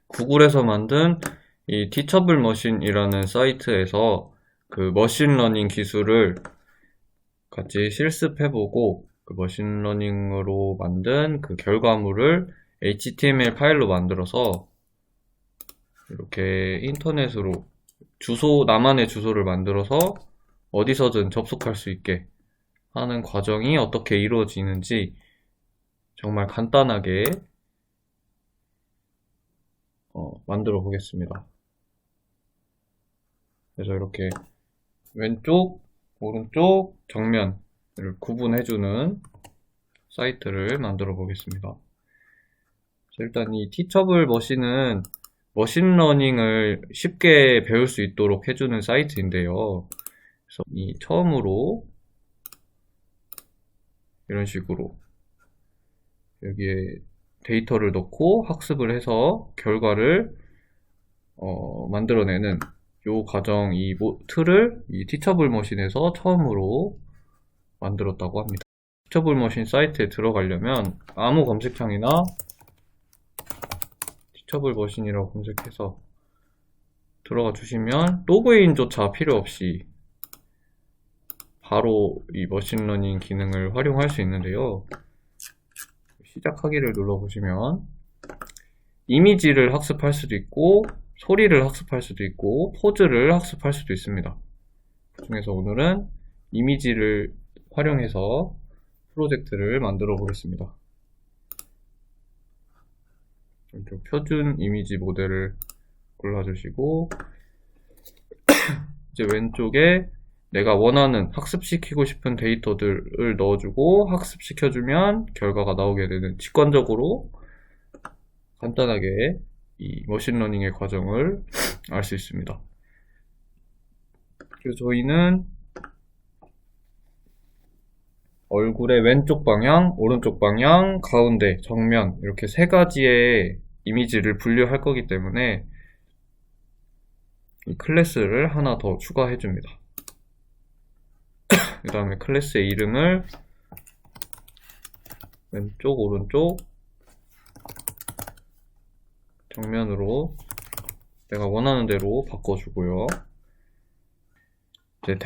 구글에서 만든 이 티처블 머신이라는 사이트에서 그 머신러닝 기술을 같이 실습해보고 그 머신러닝으로 만든 그 결과물을 HTML 파일로 만들어서 이렇게 인터넷으로 나만의 주소를 만들어서 어디서든 접속할 수 있게 하는 과정이 어떻게 이루어지는지 정말 간단하게 만들어 보겠습니다. 그래서 이렇게 왼쪽, 오른쪽, 정면을 구분해주는 사이트를 만들어 보겠습니다. 일단 이 티처블 머신은 머신러닝을 쉽게 배울 수 있도록 해주는 사이트인데요. 그래서 처음으로 이런 식으로 여기에 데이터를 넣고 학습을 해서 결과를 만들어내는 이 과정, 틀을 이 티처블 머신에서 처음으로 만들었다고 합니다. 티처블 머신 사이트에 들어가려면 아무 검색창이나 티처블 머신이라고 검색해서 들어가 주시면 로그인조차 필요 없이 바로 이 머신러닝 기능을 활용할 수 있는데요. 시작하기를 눌러보시면 이미지를 학습할 수도 있고 소리를 학습할 수도 있고 포즈를 학습할 수도 있습니다. 그 중에서 오늘은 이미지를 활용해서 프로젝트를 만들어 보겠습니다. 표준 이미지 모델을 골라주시고 이제 왼쪽에 내가 원하는 학습시키고 싶은 데이터들을 넣어주고 학습시켜주면 결과가 나오게 되는 직관적으로 간단하게 이 머신러닝의 과정을 알 수 있습니다. 그래서 저희는 얼굴의 왼쪽 방향, 오른쪽 방향, 가운데, 정면 이렇게 세 가지의 이미지를 분류할 거기 때문에 이 클래스를 하나 더 추가해 줍니다. 그 다음에 클래스의 이름을 왼쪽, 오른쪽, 정면으로 내가 원하는 대로 바꿔주고요. 이제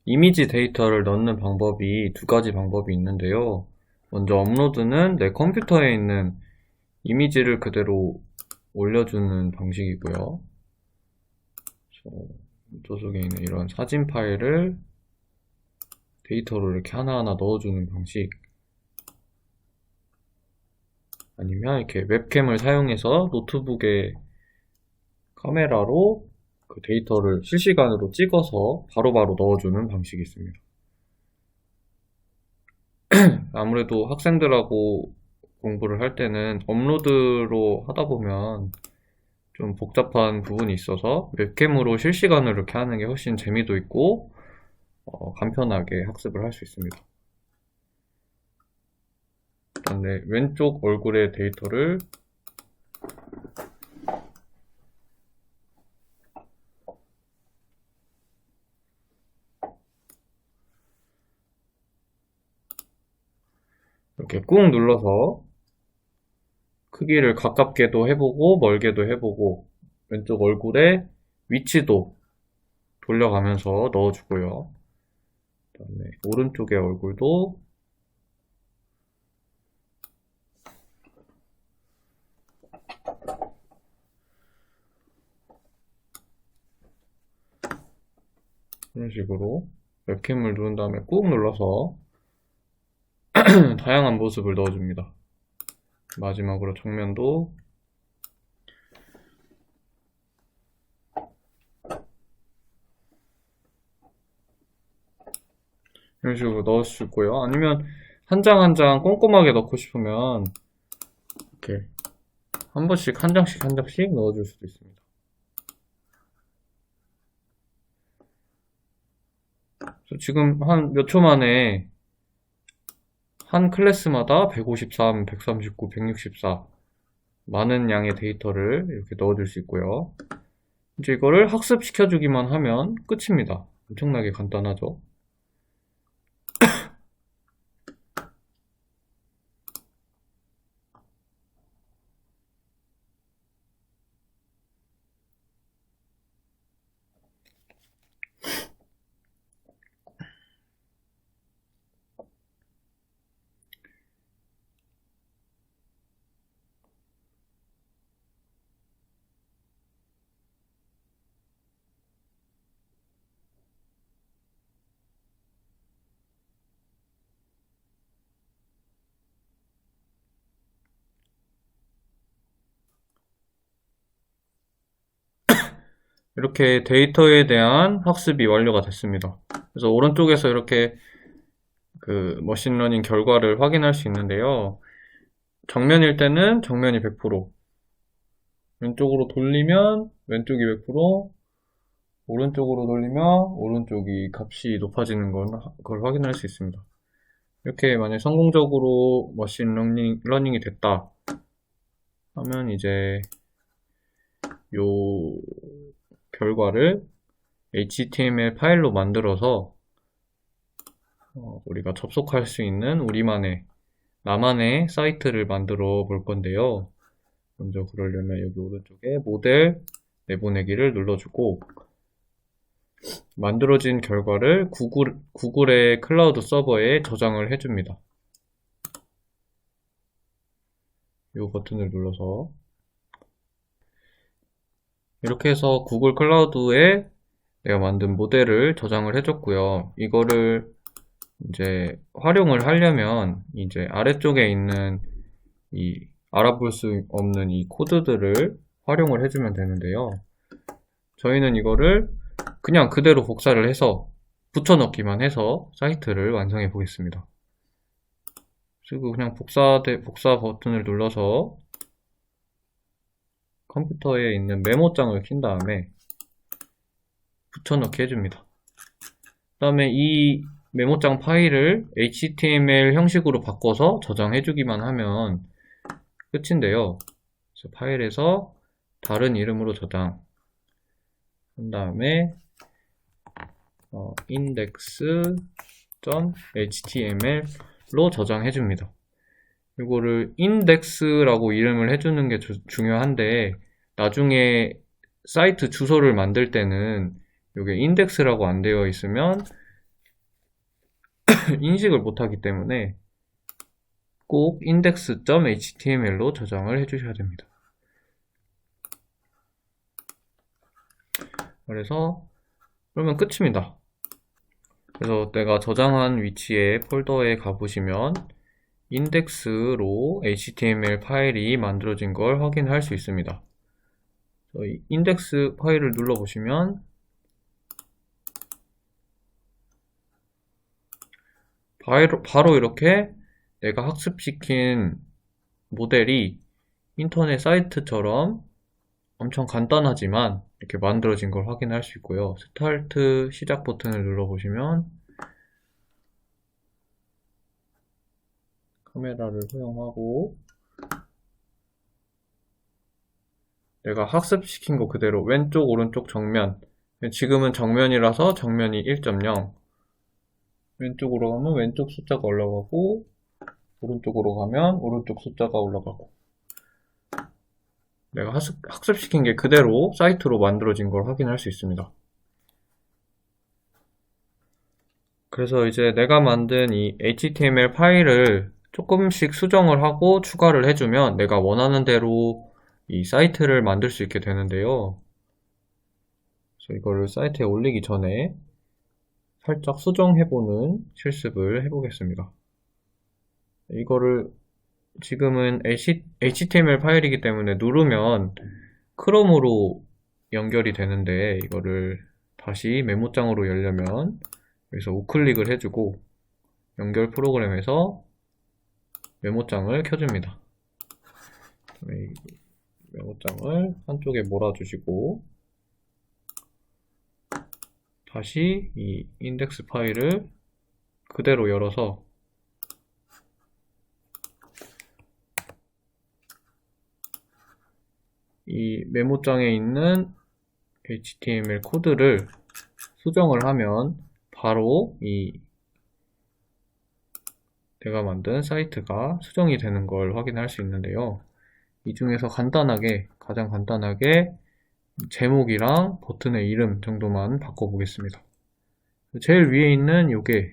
이미지 데이터를 넣는 방법이 두 가지 방법이 있는데요. 먼저 업로드는 내 컴퓨터에 있는 이미지를 그대로 올려주는 방식이고요. 저쪽에 있는 이런 사진 파일을 데이터로 이렇게 하나하나 넣어주는 방식, 아니면 이렇게 웹캠을 사용해서 노트북에 카메라로 그 데이터를 실시간으로 찍어서 바로바로 넣어주는 방식이 있습니다. 아무래도 학생들하고 공부를 할 때는 업로드로 하다 보면 좀 복잡한 부분이 있어서 웹캠으로 실시간으로 이렇게 하는 게 훨씬 재미도 있고 간편하게 학습을 할 수 있습니다. 일단 왼쪽 얼굴의 데이터를 이렇게 꾹 눌러서 크기를 가깝게도 해보고 멀게도 해보고 왼쪽 얼굴의 위치도 돌려가면서 넣어주고요. 그 다음에 오른쪽의 얼굴도 이런 식으로 웹캠을 누른 다음에 꾹 눌러서 다양한 모습을 넣어줍니다. 마지막으로 정면도 이런 식으로 넣을 수 있고요. 아니면 한 장 한 장 꼼꼼하게 넣고 싶으면 이렇게 한 번씩 한 장씩 한 장씩 넣어줄 수도 있습니다. 지금 한 몇 초 만에 한 클래스마다 153, 139, 164 많은 양의 데이터를 이렇게 넣어줄 수 있고요. 이제 이거를 학습시켜주기만 하면 끝입니다. 엄청나게 간단하죠. 이렇게 데이터에 대한 학습이 완료가 됐습니다. 그래서 오른쪽에서 이렇게 그 머신러닝 결과를 확인할 수 있는데요. 정면일 때는 정면이 100%, 왼쪽으로 돌리면 왼쪽이 100%, 오른쪽으로 돌리면 오른쪽이 값이 높아지는 걸 확인할 수 있습니다. 이렇게 만약 성공적으로 머신 러닝이 됐다 하면 이제 요 결과를 HTML 파일로 만들어서 우리가 접속할 수 있는 나만의 사이트를 만들어 볼 건데요. 먼저 그러려면 여기 오른쪽에 모델 내보내기를 눌러주고 만들어진 결과를 구글의 클라우드 서버에 저장을 해줍니다. 이 버튼을 눌러서 이렇게 해서 구글 클라우드에 내가 만든 모델을 저장을 해줬고요. 이거를 이제 활용을 하려면 이제 아래쪽에 있는 이 알아볼 수 없는 이 코드들을 활용을 해주면 되는데요. 저희는 이거를 그냥 그대로 복사를 해서 붙여넣기만 해서 사이트를 완성해 보겠습니다. 그리고 그냥 복사 버튼을 눌러서 컴퓨터에 있는 메모장을 킨 다음에 붙여넣기 해줍니다. 그 다음에 이 메모장 파일을 HTML 형식으로 바꿔서 저장해주기만 하면 끝인데요. 그래서 파일에서 다른 이름으로 저장 한 다음에 index.html로 저장해줍니다. 이거를 index라고 이름을 해주는 게 중요한데 나중에 사이트 주소를 만들 때는 이게 index라고 안 되어 있으면 인식을 못하기 때문에 꼭 index.html로 저장을 해주셔야 됩니다. 그러면 끝입니다. 그래서 내가 저장한 위치에 폴더에 가보시면 인덱스로 HTML 파일이 만들어진 걸 확인할 수 있습니다. 이 인덱스 파일을 눌러보시면 바로 이렇게 내가 학습시킨 모델이 인터넷 사이트처럼 엄청 간단하지만 이렇게 만들어진 걸 확인할 수 있고요. 스타트 시작 버튼을 눌러보시면 카메라를 사용하고 내가 학습시킨 거 그대로 왼쪽, 오른쪽, 정면, 지금은 정면이라서 정면이 1.0, 왼쪽으로 가면 왼쪽 숫자가 올라가고 오른쪽으로 가면 오른쪽 숫자가 올라가고 내가 학습시킨 게 그대로 사이트로 만들어진 걸 확인할 수 있습니다. 그래서 이제 내가 만든 이 HTML 파일을 조금씩 수정을 하고 추가를 해주면 내가 원하는 대로 이 사이트를 만들 수 있게 되는데요. 그래서 이거를 사이트에 올리기 전에 살짝 수정해보는 실습을 해보겠습니다. 이거를 지금은 HTML 파일이기 때문에 누르면 크롬으로 연결이 되는데 이거를 다시 메모장으로 열려면 여기서 우클릭을 해주고 연결 프로그램에서 메모장을 켜줍니다. 메모장을 한쪽에 몰아주시고 다시 이 인덱스 파일을 그대로 열어서 이 메모장에 있는 HTML 코드를 수정을 하면 바로 이 내가 만든 사이트가 수정이 되는 걸 확인할 수 있는데요. 이 중에서 가장 간단하게 제목이랑 버튼의 이름 정도만 바꿔보겠습니다. 제일 위에 있는 요게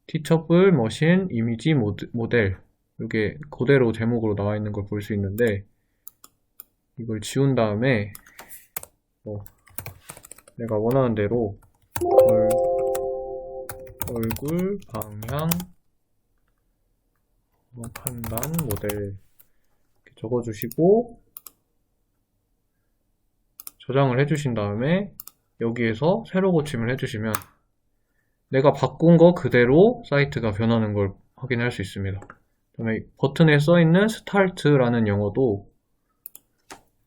Teachable Machine Image 모델, 요게 그대로 제목으로 나와 있는 걸 볼 수 있는데 이걸 지운 다음에 내가 원하는 대로 얼굴 방향 판단 모델 이렇게 적어주시고 저장을 해주신 다음에 여기에서 새로 고침을 해주시면 내가 바꾼 거 그대로 사이트가 변하는 걸 확인할 수 있습니다. 그다음에 버튼에 써있는 스타트라는 영어도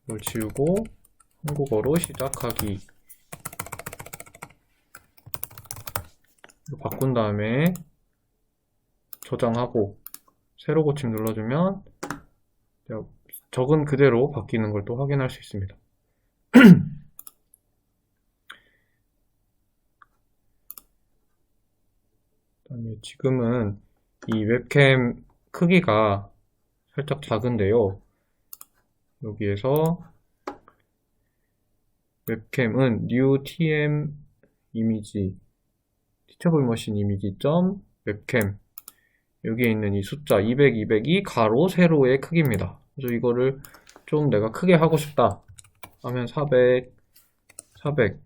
이걸 지우고 한국어로 시작하기 바꾼 다음에 저장하고 새로 고침 눌러주면 적은 그대로 바뀌는 걸 또 확인할 수 있습니다. 그다음에 지금은 이 웹캠 크기가 살짝 작은데요. 여기에서 웹캠은 new tm 이미지 teachable machine 이미지 점 웹캠 여기에 있는 이 숫자 200, 200이 가로, 세로의 크기입니다. 그래서 이거를 좀 내가 크게 하고 싶다 하면 400, 400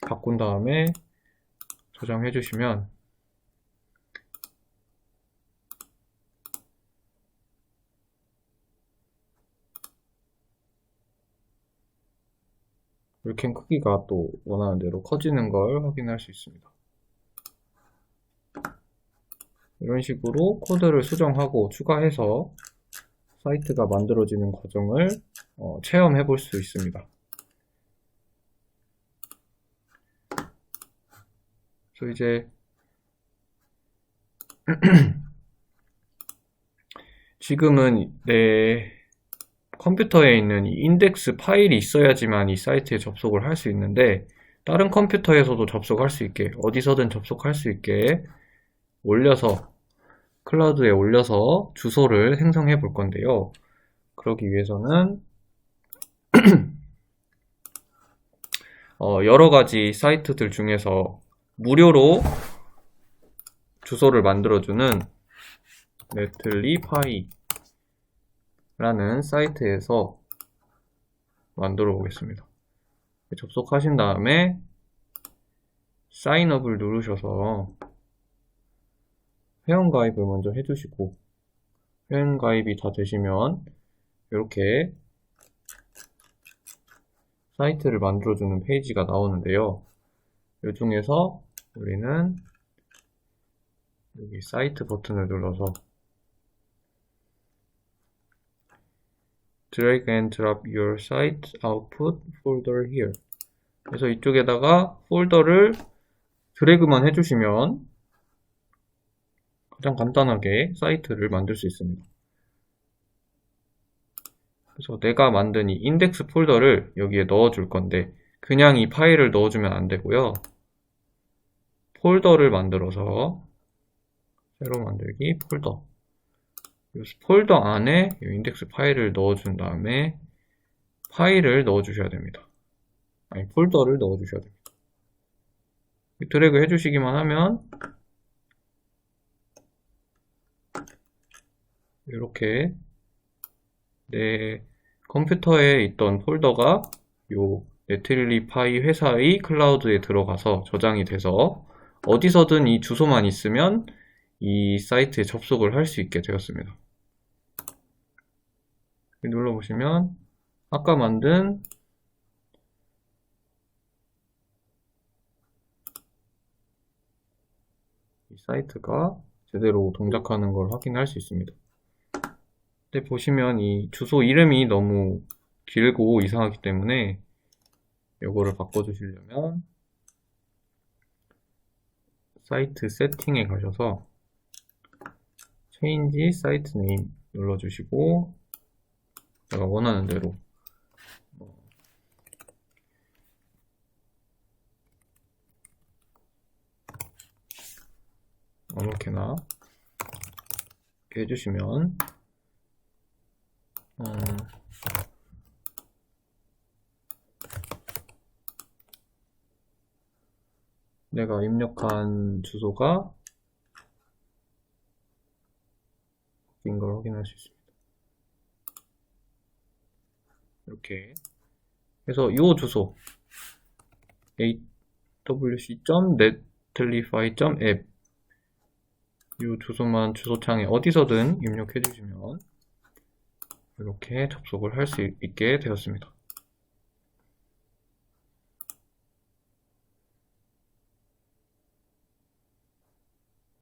바꾼 다음에 저장해 주시면 웹캠 크기가 또 원하는 대로 커지는 걸 확인할 수 있습니다. 이런 식으로 코드를 수정하고 추가해서 사이트가 만들어지는 과정을 체험해 볼 수 있습니다. 그래서 이제 지금은 내 컴퓨터에 있는 이 인덱스 파일이 있어야지만 이 사이트에 접속을 할 수 있는데 다른 컴퓨터에서도 접속할 수 있게 어디서든 접속할 수 있게 올려서 클라우드에 올려서 주소를 생성해 볼 건데요. 그러기 위해서는 여러 가지 사이트들 중에서 무료로 주소를 만들어주는 네틀리파이 라는 사이트에서 만들어 보겠습니다. 접속하신 다음에 사인업을 누르셔서 회원가입을 먼저 해주시고 회원가입이 다 되시면 이렇게 사이트를 만들어주는 페이지가 나오는데요. 이 중에서 우리는 여기 사이트 버튼을 눌러서 drag and drop your site output folder here. 그래서 이쪽에다가 폴더를 드래그만 해주시면 가장 간단하게 사이트를 만들 수 있습니다. 그래서 내가 만든 이 인덱스 폴더를 여기에 넣어줄 건데 그냥 이 파일을 넣어주면 안 되고요. 폴더를 만들어서 새로 만들기 폴더 이 폴더 안에 이 인덱스 파일을 넣어준 다음에 파일을 넣어주셔야 됩니다. 아니 폴더를 넣어주셔야 됩니다. 드래그 해주시기만 하면 이렇게 내 컴퓨터에 있던 폴더가 요 네틀리파이 회사의 클라우드에 들어가서 저장이 돼서 어디서든 이 주소만 있으면 이 사이트에 접속을 할 수 있게 되었습니다. 눌러보시면 아까 만든 이 사이트가 제대로 동작하는 걸 확인할 수 있습니다. 근데 보시면 이 주소 이름이 너무 길고 이상하기 때문에 이거를 바꿔주시려면 사이트 세팅에 가셔서 Change Site Name 눌러주시고 내가 원하는 대로 아무렇게나 이렇게 해주시면 내가 입력한 주소가 바뀐 걸 확인할 수 있습니다. 이렇게 그래서 이 주소 awc.netlify.app 이 주소만 주소창에 어디서든 입력해 주시면 이렇게 접속을 할 수 있게 되었습니다.